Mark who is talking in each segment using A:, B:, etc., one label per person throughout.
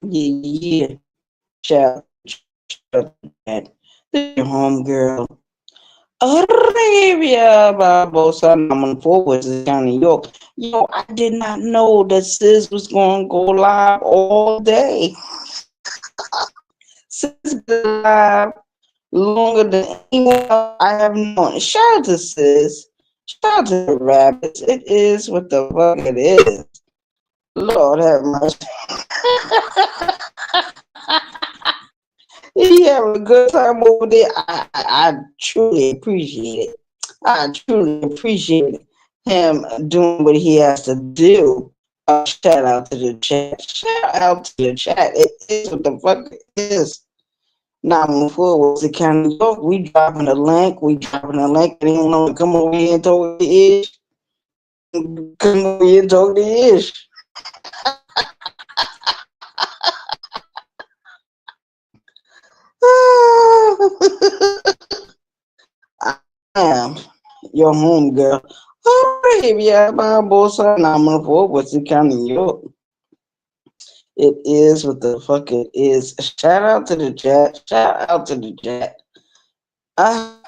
A: Yeah. Shout out to that. This your home girl. Arabia Barbosa, and I'm on forward to County York. Yo, I did not know that Sis was going to go live all day. Sis been live longer than anyone else I have known. Shout out to Sis. Shout out to the rabbits. It is what the fuck it is. Lord have mercy. He having a good time over there. I truly appreciate it. I truly appreciate him doing what he has to do. Shout out to the chat. Shout out to the chat. It is what the fuck it is. Now moving forward to County York, we dropping a link. We dropping a link. Anyone want to come over here and talk the ish? Come over here and talk the ish. I am your home girl. Alright, yeah, my boss and I'm moving forward to County York. It is what the fuck it is. Shout out to the chat. Shout out to the chat. Ah,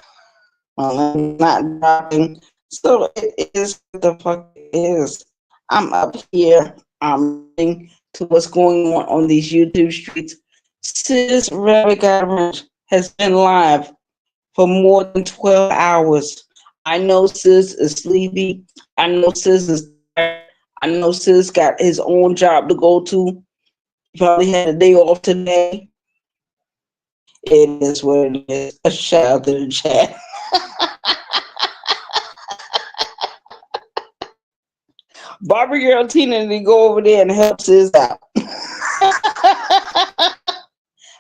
A: well, I'm not dropping. So it is what the fuck it is. I'm up here. I'm reading to what's going on these YouTube streets. Sis Rabbit has been live for more than 12 hours. I know Sis is sleepy. I know Sis is tired. I know Sis got his own job to go to. He probably had a day off today. It is what it is. A shout out to the chat. Barbara Girl Tina to go over there and help Sis out.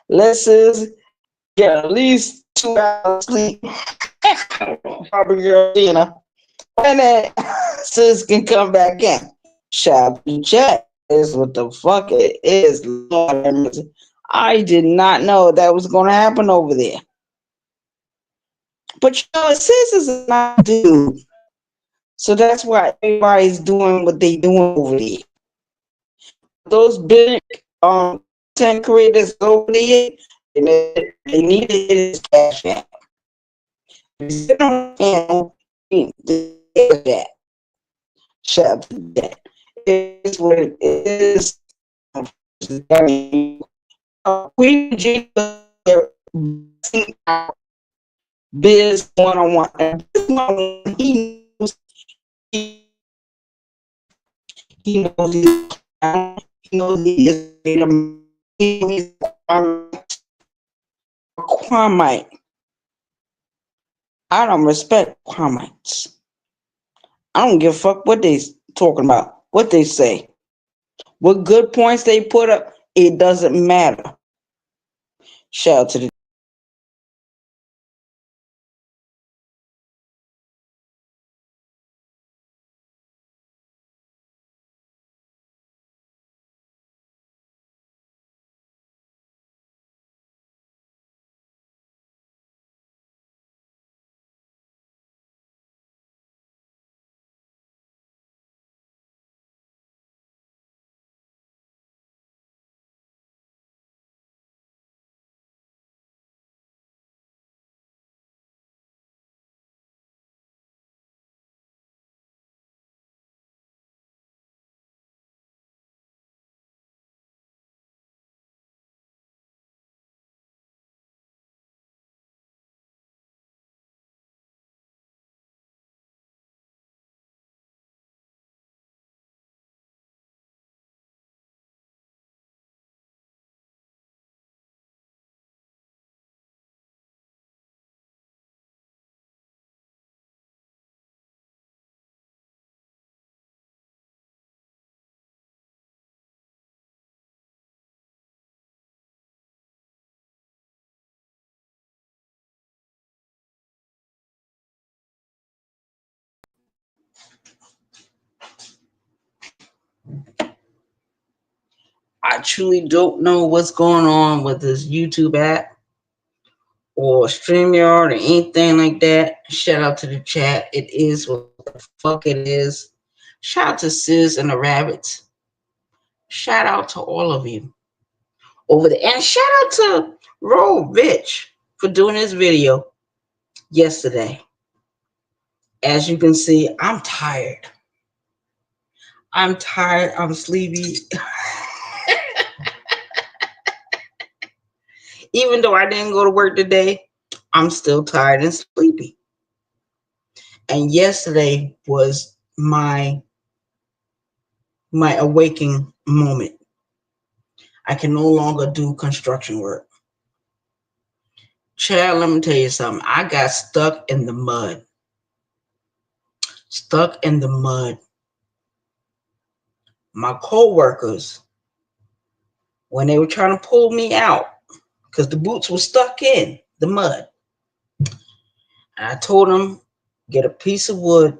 A: Let Sis get at least 2 hours sleep. Barbara Girl Tina. And then Sis can come back in. Shout out to the chat. Is what the fuck it is. Lord have mercy. I did not know that was going to happen over there. But you know, Sis is a nice dude. So that's why everybody's doing what they doing over there. Those big content creators over there, they need to hit his cash app. If you sit on the panel, the cash app. Shout out to that. It is what it is. Queen Regina out Biz one on one. And Biz one on one, he, he knows he's he knows he is he's a Kwamite. I don't respect Kwamites. I don't give a fuck what they talking about, what they say. What good points they put up, it doesn't matter. Shout out to the I truly don't know what's going on with this YouTube app or StreamYard or anything like that. Shout out to the chat. It is what the fuck it is. Shout out to Sis and the Rabbits. Shout out to all of you. over there. And shout out to Roll Rich for doing this video yesterday. As you can see, I'm tired. I'm tired. I'm sleepy. Even though I didn't go to work today, I'm still tired and sleepy. And yesterday was my awakening moment. I can no longer do construction work. Chad, let me tell you something. I got stuck in the mud. Stuck in the mud. My co-workers, when they were trying to pull me out, because the boots were stuck in the mud, and I told them, get a piece of wood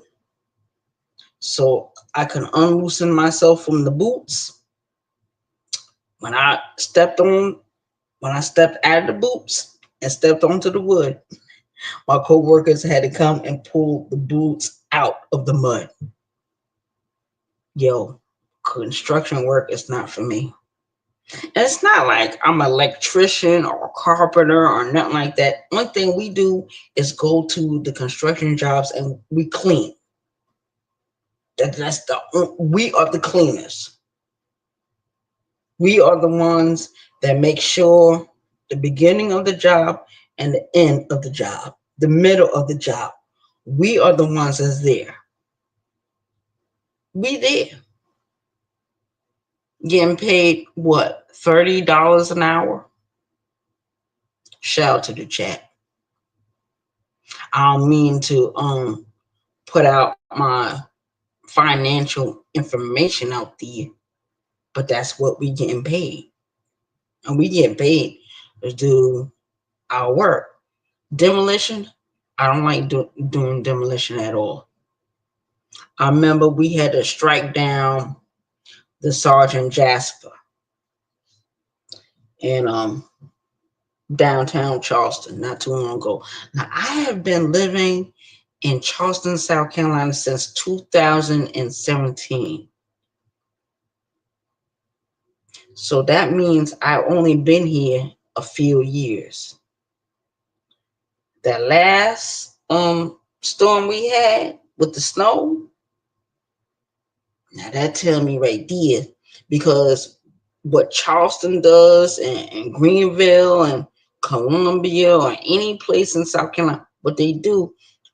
A: so I can unloosen myself from the boots. When I stepped out of the boots and stepped onto the wood, my co-workers had to come and pull the boots out of the mud. Yo, construction work is not for me. And it's not like I'm an electrician or a carpenter or nothing like that. One thing we do is go to the construction jobs and we clean. We are the cleaners. We are the ones that make sure the beginning of the job and the end of the job, the middle of the job, we are the ones that's there. We there. Getting paid, what, $30 an hour? Shout out to the chat. I don't mean to put out my financial information out there, but that's what we getting paid. And we get paid to do our work. Demolition, I don't like doing demolition at all. I remember we had to strike down the Sergeant Jasper in downtown Charleston not too long ago. Now, I have been living in Charleston, South Carolina since 2017. So that means I've only been here a few years. That last storm we had with the snow, now that tell me right there, because what Charleston does and Greenville and Columbia or any place in South Carolina, what they do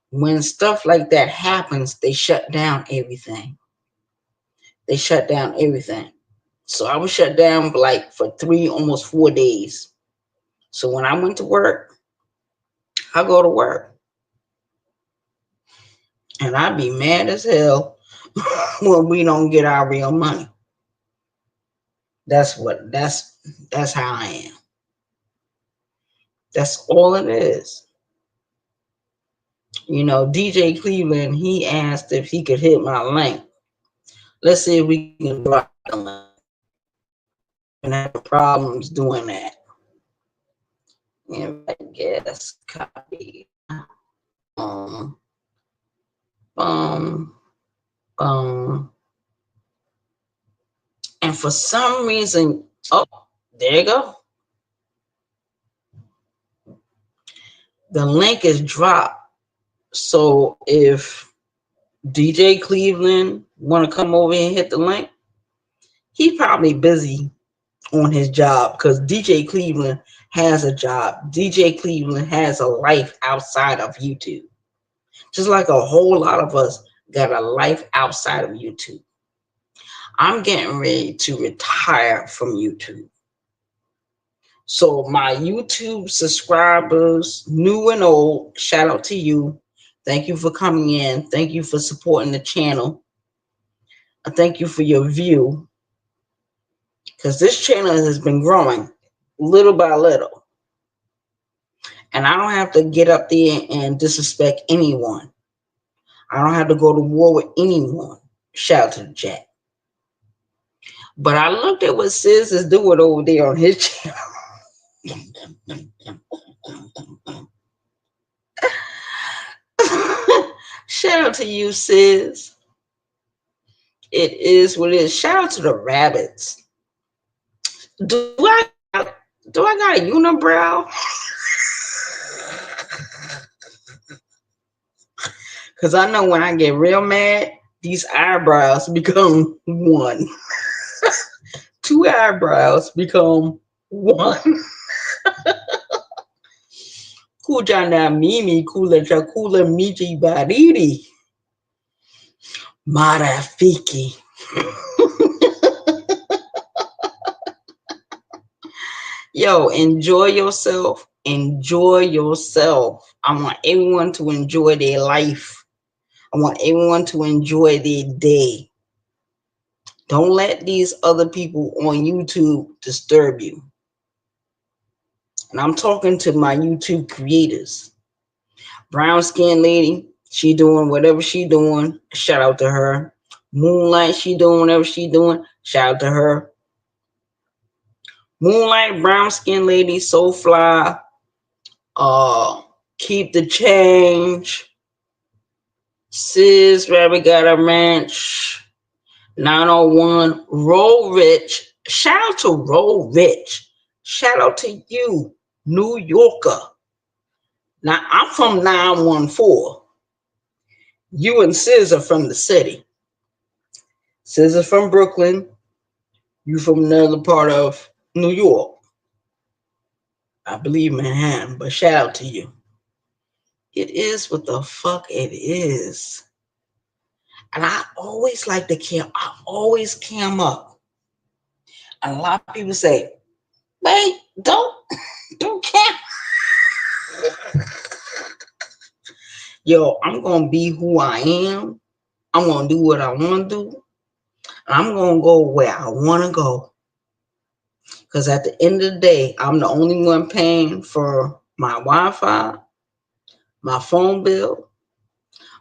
A: when stuff like that happens, they shut down everything. They shut down everything. So I was shut down for 3, almost 4 days. So when I went to work, I go to work. And I'd be mad as hell when we don't get our real money. That's how I am. That's all it is. You know, DJ Cleveland, he asked if he could hit my link. Let's see if we can drop the link. And have problems doing that. And I guess copy. And for some reason, oh, there you go. The link is dropped. So if DJ Cleveland want to come over and hit the link, he's probably busy on his job because DJ Cleveland has a job. DJ Cleveland has a life outside of YouTube. Just like a whole lot of us got a life outside of YouTube. I'm getting ready to retire from YouTube. So my YouTube subscribers, new and old, shout out to you. Thank you for coming in. Thank you for supporting the channel. Thank you for your view. Because this channel has been growing little by little. And I don't have to get up there and disrespect anyone. I don't have to go to war with anyone. Shout out to the chat. But I looked at what Sis is doing over there on his channel. Shout out to you, Sis. It is what it is. Shout out to the rabbits. Do I Do I got a unibrow? Because I know when I get real mad, these eyebrows become one. Two eyebrows become one. Kujana mimi kula chakula miji baridi. Marafiki. Yo, enjoy yourself. Enjoy yourself. I want everyone to enjoy their life. I want everyone to enjoy their day. Don't let these other people on YouTube disturb you. And I'm talking to my YouTube creators. Brown skin lady, she doing whatever she doing. Shout out to her. Moonlight, she doing whatever she doing. Shout out to her. Moonlight, brown skin lady, so fly. Keep the change. Sis Rabbit got a ranch. 901 Roll Rich. Shout out to Roll Rich. Shout out to you, New Yorker. Now I'm from 914. You and Sis are from the city. Sis is from Brooklyn. You from another part of New York. I believe Manhattan, but shout out to you. It is what the fuck it is. And I always like to cam. I always cam up. And a lot of people say, "Wait, don't cam." Yo, I'm gonna be who I am. I'm gonna do what I want to do. And I'm gonna go where I want to go. Because at the end of the day, I'm the only one paying for my Wi-Fi, my phone bill,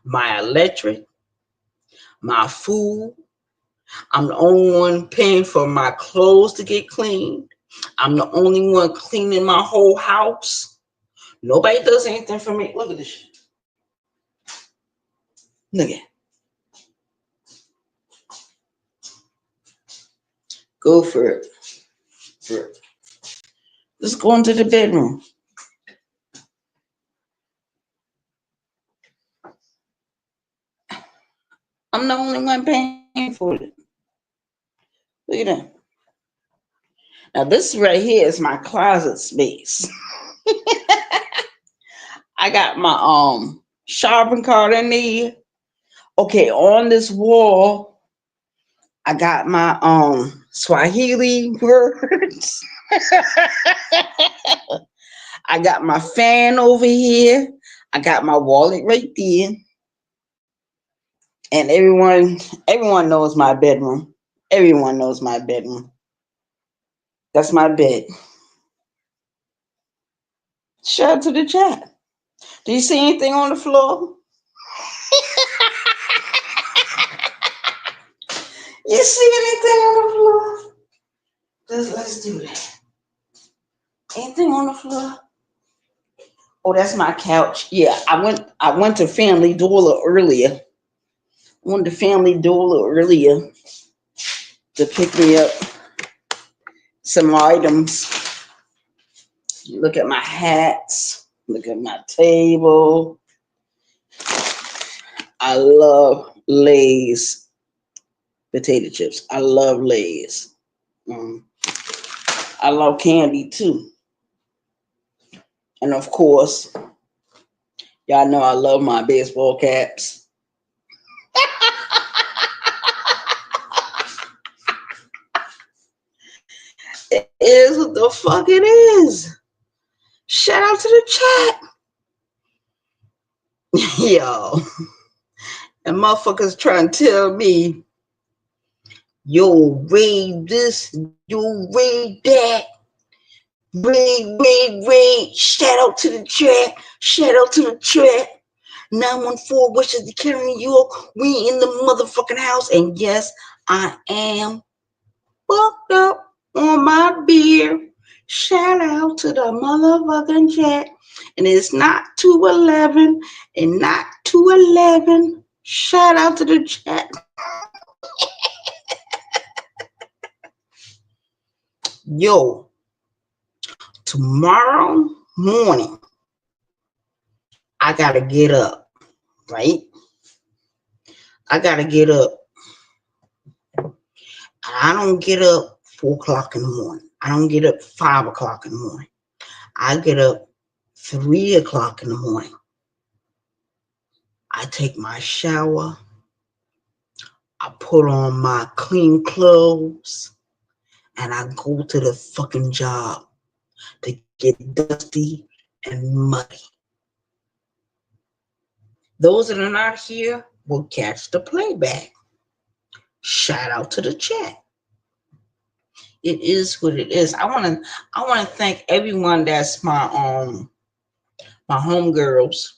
A: my electric, my food. I'm the only one paying for my clothes to get cleaned. I'm the only one cleaning my whole house. Nobody does anything for me. Look at this shit. Look at it. Go for it. Let's go into the bedroom. I'm the only one paying for it. Look at that. Now this right here is my closet space. I got my shopping cart in there. Okay, on this wall, I got my Swahili words. I got my fan over here. I got my wallet right there. And everyone knows my bedroom. Everyone knows my bedroom. That's my bed. Shout out to the chat. Do you see anything on the floor? You see anything on the floor? Let's do that. Anything on the floor? Oh, that's my couch. Yeah, I went to Family Dollar earlier. To pick me up some items. Look at my hats. Look at my table. I love Lay's potato chips. I love Lay's. I love candy too. And of course, y'all know I love my baseball caps. It is what the fuck it is. Shout out to the chat. Yo. And motherfuckers trying to tell me, yo, read this, yo, read that. Read. Shout out to the chat. Shout out to the chat. 914 Westchester County, New York. We in the motherfucking house. And yes, I am fucked up on my beer. Shout out to the motherfucking chat. And it's not 211 and not 211. Shout out to the chat. Yo, tomorrow morning, I gotta get up, right? I gotta get up. I don't get up 4 o'clock in the morning. I don't get up 5 o'clock in the morning. I get up 3 o'clock in the morning. I take my shower. I put on my clean clothes and I go to the fucking job to get dusty and muddy. Those that are not here will catch the playback. Shout out to the chat. It is what it is. I wanna thank everyone that's my homegirls,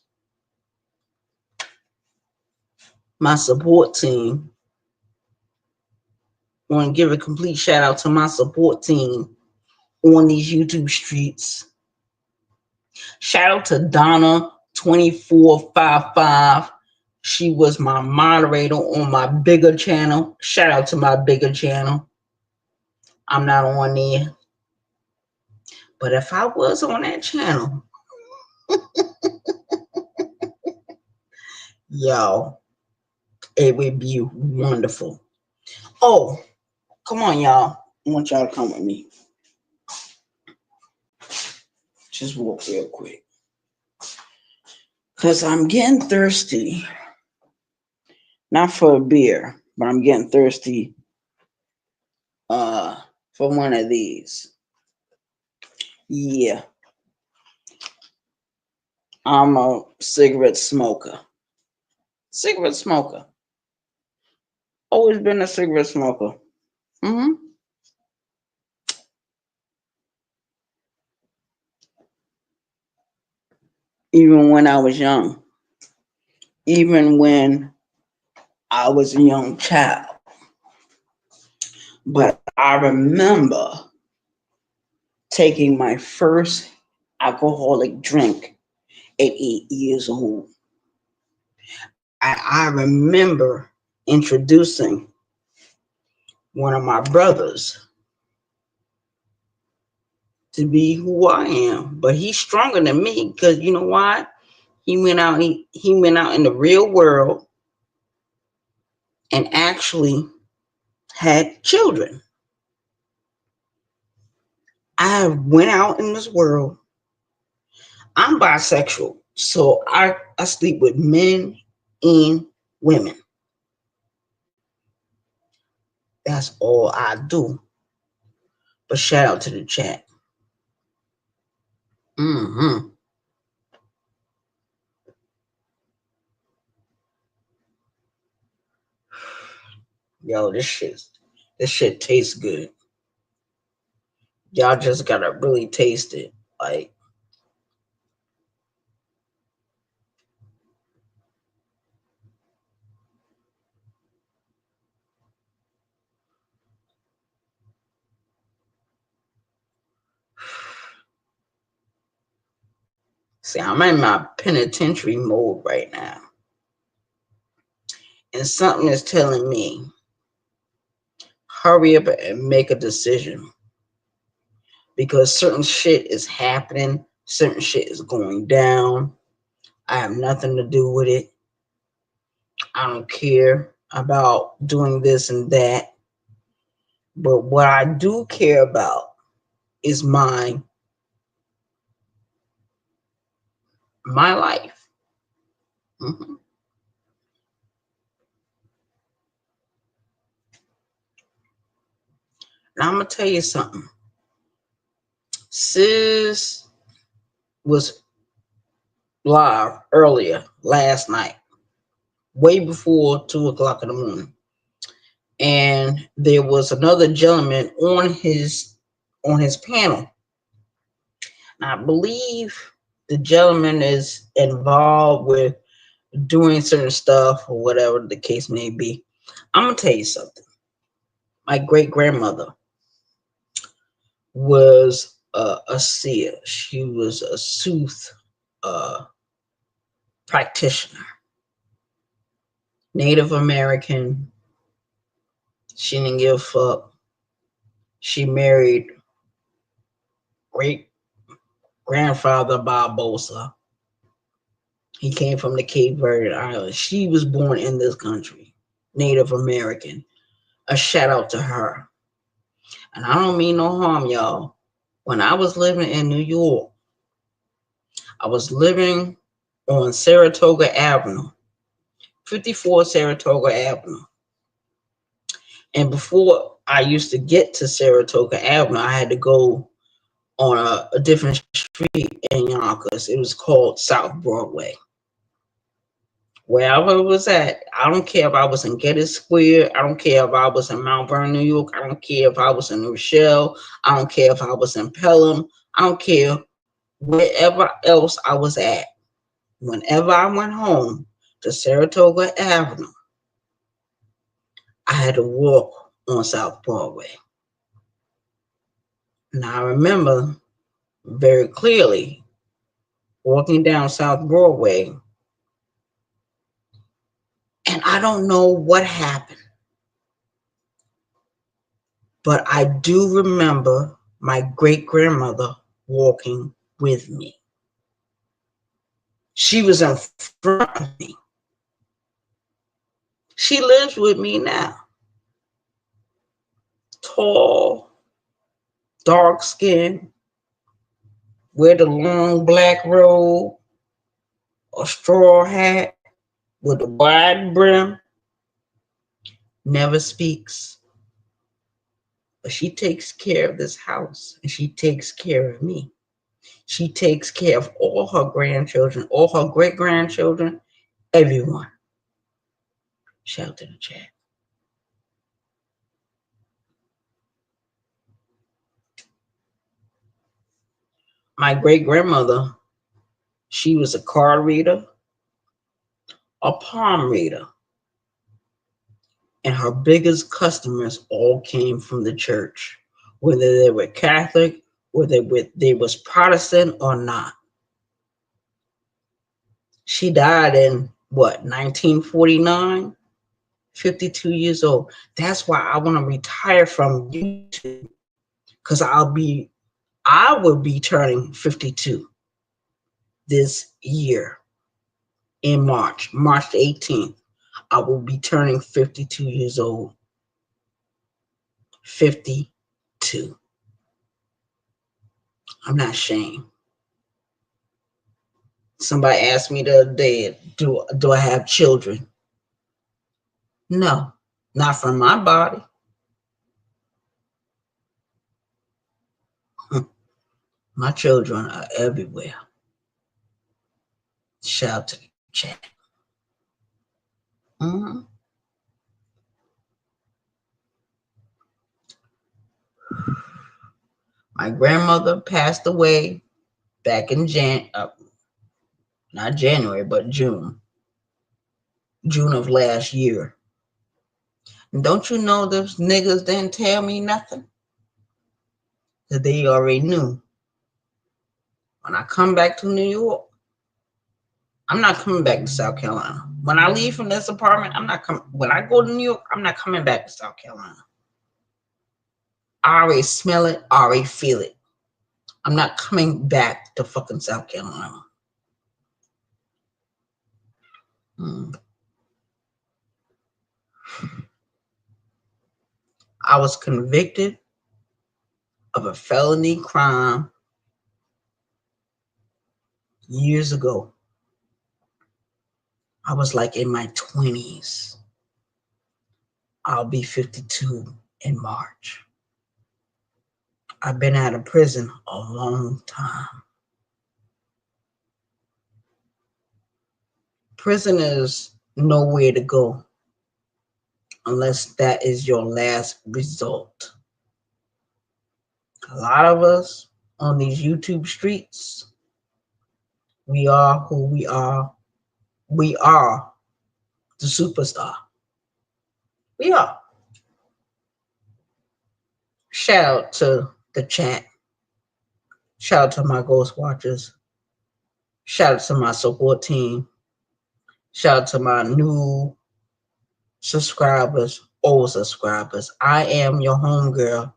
A: my support team. I want to give a complete shout out to my support team on these YouTube streets. Shout out to Donna 2455. She was my moderator on my bigger channel. Shout out to my bigger channel. I'm not on there. But if I was on that channel, yo, it would be wonderful. Oh, come on, y'all. I want y'all to come with me. Just walk real quick. Because I'm getting thirsty. Not for a beer, but I'm getting thirsty for one of these. Yeah. I'm a cigarette smoker. Always been a cigarette smoker. Even when I was young. Even when I was a young child. But I remember taking my first alcoholic drink at 8 years old. I remember introducing one of my brothers to be who I am. But he's stronger than me because you know why? He went out in the real world and actually had children. I went out in this world. I'm bisexual, so I sleep with men and women. That's all I do. But shout out to the chat. Yo, this shit tastes good. Y'all just gotta really taste it. Like, see, I'm in my penitentiary mode right now. And something is telling me, hurry up and make a decision. Because certain shit is happening. Certain shit is going down. I have nothing to do with it. I don't care about doing this and that. But what I do care about is my life. Now I'm gonna tell you something. Sis was live earlier last night, way before 2 o'clock in the morning, and there was another gentleman on his panel. I believe the gentleman is involved with doing certain stuff or whatever the case may be. I'm gonna tell you something. My great grandmother was a seer. She was a sooth practitioner. Native American. She didn't give a fuck. She married grandfather Barbosa. He came from the Cape Verde Islands. She was born in this country, Native American. A shout out to her. And I don't mean no harm, y'all. When I was living in New York, I was living on Saratoga Avenue, 54 Saratoga Avenue. And before I used to get to Saratoga Avenue, I had to go on a different street in Yonkers. It was called South Broadway. Wherever it was at, I don't care if I was in Gettys Square. I don't care if I was in Mount Vernon, New York. I don't care if I was in Rochelle. I don't care if I was in Pelham. I don't care wherever else I was at. Whenever I went home to Saratoga Avenue, I had to walk on South Broadway. Now I remember very clearly walking down South Broadway, and I don't know what happened, but I do remember my great-grandmother walking with me. She was in front of me. She lives with me now. Tall, dark skin, wear the long black robe, a straw hat with a wide brim, never speaks. But she takes care of this house, and she takes care of me. She takes care of all her grandchildren, all her great-grandchildren, everyone. Shout to the chat. My great-grandmother, she was a card reader, a palm reader, and her biggest customers all came from the church, whether they were Catholic, whether they was Protestant or not. She died in, 1949? 52 years old. That's why I want to retire from YouTube, because I will be turning 52 this year in March the 18th. I will be turning 52 years old. 52. I'm not ashamed. Somebody asked me the other day, do I have children? No, not from my body. My children are everywhere. Shout out to the chat. Mm-hmm. My grandmother passed away back in not January, but June of last year. And don't you know those niggas didn't tell me nothing? That they already knew. When I come back to New York, I'm not coming back to South Carolina. When I leave from this apartment, I'm not coming. When I go to New York, I'm not coming back to South Carolina. I already smell it, I already feel it. I'm not coming back to fucking South Carolina. I was convicted of a felony crime years ago. I was like in my 20s. I'll be 52 in March. I've been out of prison a long time. Prison is nowhere to go unless that is your last resort. A lot of us on these YouTube streets, we are who we are. We are the superstar. We are. Shout out to the chat. Shout out to my Ghost Watchers. Shout out to my support team. Shout out to my new subscribers, old subscribers. I am your homegirl,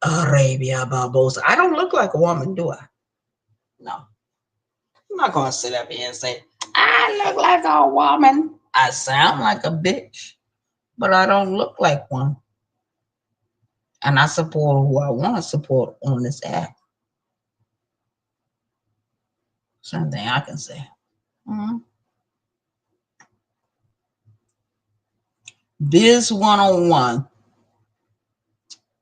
A: Arabia Barbosa. I don't look like a woman, do I? No, I'm not gonna sit up here and say I look like a woman. I sound like a bitch, but I don't look like one. And I support who I want to support on this app. Same thing I can say. Mm-hmm. Biz 101.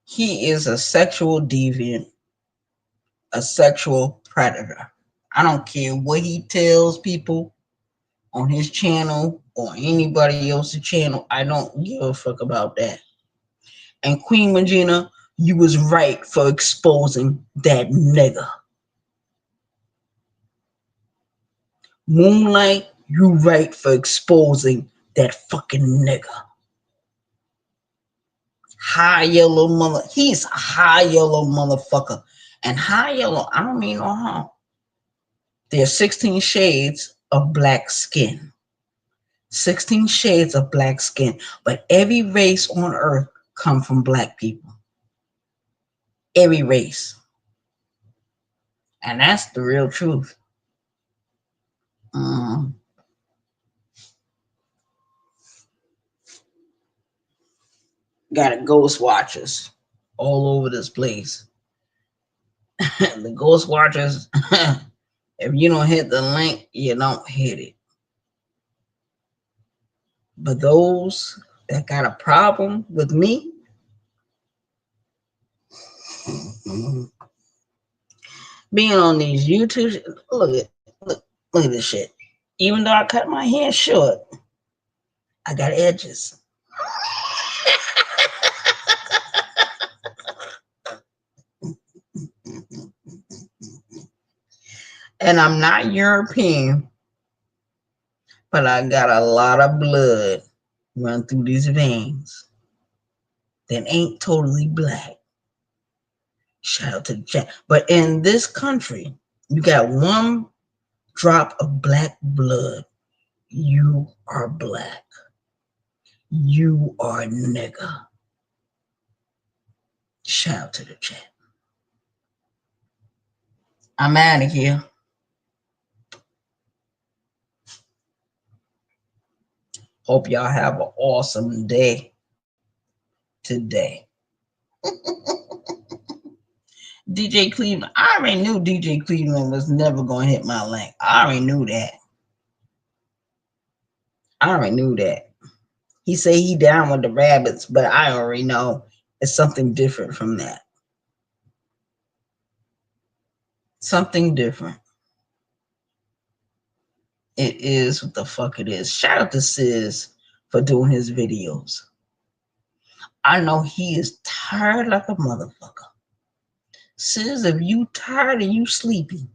A: He is a sexual deviant, a sexual predator. I don't care what he tells people on his channel or anybody else's channel. I don't give a fuck about that. And Queen Regina, you was right for exposing that nigga. Moonlight, you right for exposing that fucking nigga. High yellow mother. He's a high yellow motherfucker. And high yellow, I don't mean no harm. There's 16 shades of black skin. 16 shades of black skin. But every race on earth come from black people. Every race. And that's the real truth. Got a ghost watchers all over this place. The ghost watchers, if you don't hit the link, you don't hit it. But those that got a problem with me, being on these YouTube, look at this shit. Even though I cut my hair short, I got edges. And I'm not European, but I got a lot of blood run through these veins that ain't totally black. Shout out to the chat. But in this country, you got one drop of black blood. You are black. You are a nigga. Shout out to the chat. I'm out of here. Hope y'all have an awesome day today. DJ Cleveland, I already knew DJ Cleveland was never going to hit my link. I already knew that. He say he down with the rabbits, but I already know it's something different from that. Something different. It is what the fuck it is. Shout out to Sis for doing his videos. I know he is tired like a motherfucker. Sis, if you tired and you sleepy,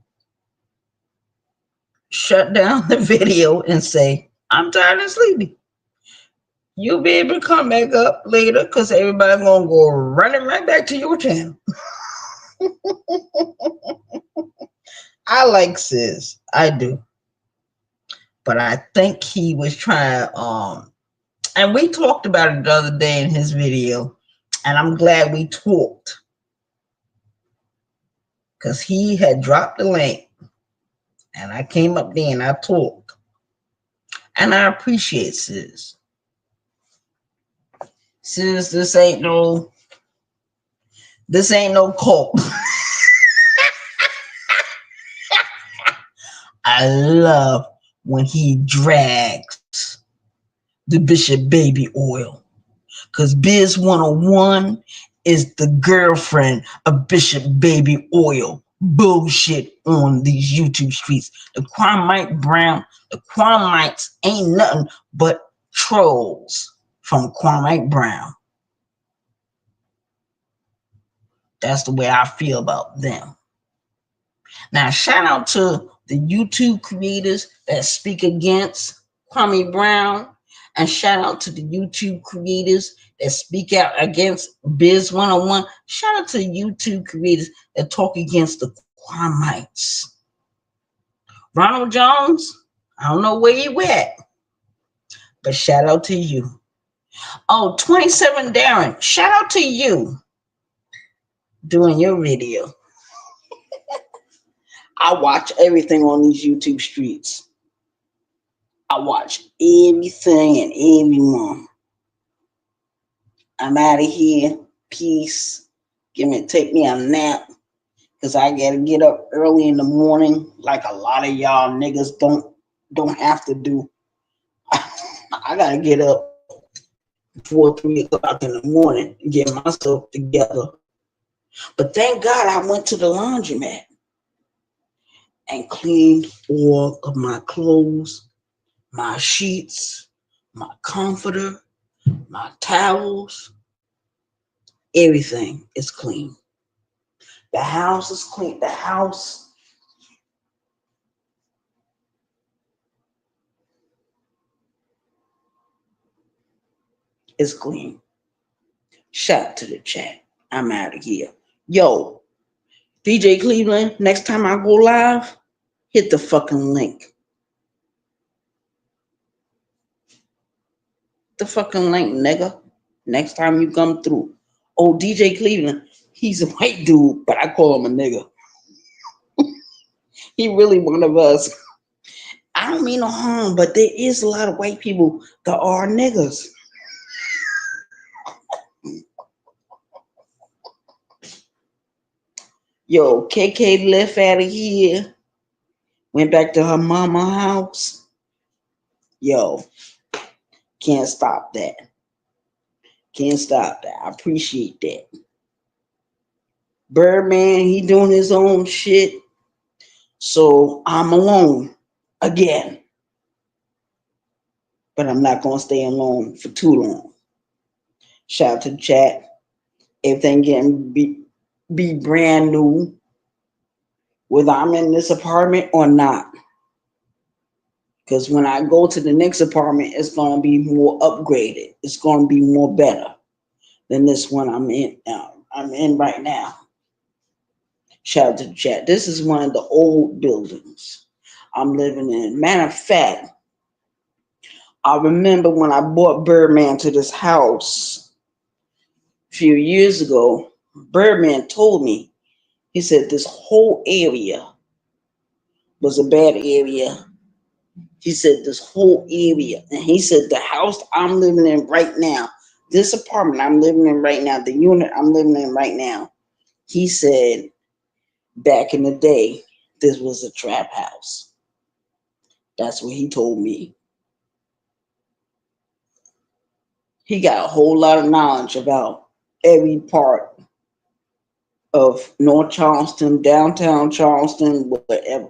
A: shut down the video and say, I'm tired and sleepy. You'll be able to come back up later because everybody's going to go running right back to your channel. I like Sis. I do. But I think he was trying, and we talked about it the other day in his video, and I'm glad we talked. Because he had dropped the link, and I came up there and I talked. And I appreciate Sis. Sis, this ain't no cult. I love when he drags the Bishop Baby oil. Because Biz 101 is the girlfriend of Bishop Baby oil. Bullshit on these YouTube streets. The Kwame Brown, the Kwamites ain't nothing but trolls from Kwame Brown. That's the way I feel about them. Now, shout out to the YouTube creators that speak against Kwame Brown, and shout out to the YouTube creators that speak out against Biz 101. Shout out to YouTube creators that talk against the Kwamites. Ronald Jones, I don't know where you at, but shout out to you. Oh, 27 Darren, shout out to you doing your video. I watch everything on these YouTube streets. I watch everything and everyone. I'm out of here. Peace. Take me a nap. Cause I gotta get up early in the morning, like a lot of y'all niggas don't have to do. I gotta get up before 3 o'clock in the morning and get myself together. But thank God I went to the laundromat and cleaned all of my clothes, my sheets, my comforter, my towels. Everything is clean. The house is clean. The house is clean. Shout to the chat. I'm out of here. Yo, DJ Cleveland, next time I go live, hit the fucking link. The fucking link, nigga. Next time you come through. Oh, DJ Cleveland, he's a white dude, but I call him a nigga. He really one of us. I don't mean no harm, but there is a lot of white people that are niggas. Yo, KK left out of here, went back to her mama house. Yo, can't stop that. Can't stop that. I appreciate that. Birdman, he doing his own shit. So I'm alone again. But I'm not gonna stay alone for too long. Shout out to the chat. Everything getting be brand new. Whether I'm in this apartment or not. Because when I go to the next apartment, it's gonna be more upgraded. It's gonna be more better than this one I'm in. I'm in right now. Shout out to the chat. This is one of the old buildings I'm living in. Matter of fact, I remember when I bought Birdman to this house a few years ago. Birdman told me, he said this whole area was a bad area. He said this whole area, and he said the house I'm living in right now, this apartment I'm living in right now, the unit I'm living in right now, he said back in the day, this was a trap house. That's what he told me. He got a whole lot of knowledge about every part of North Charleston, downtown Charleston, whatever.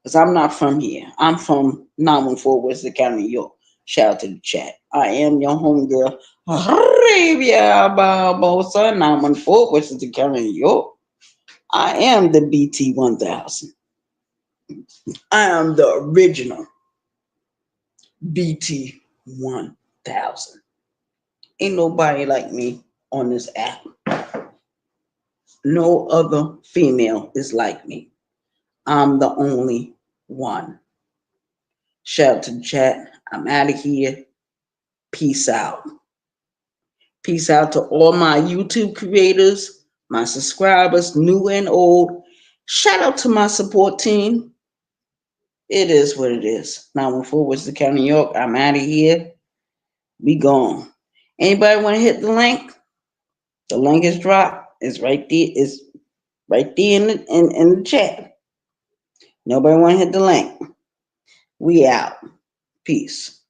A: Because I'm not from here. I'm from 914 West County, New York. Shout out to the chat. I am your homegirl, Arabia Barbosa, 914 West County, New York. I am the BT 1000. I am the original BT 1000. Ain't nobody like me on this app. No other female is like me. I'm the only one. Shout out to the chat. I'm out of here. Peace out. Peace out to all my YouTube creators, my subscribers, new and old. Shout out to my support team. It is what it is. 914 West County, New York. I'm out of here. We gone. Anybody want to hit the link? The link is dropped. It's right there. It's right there in the chat. Nobody want to hit the link. We out. Peace.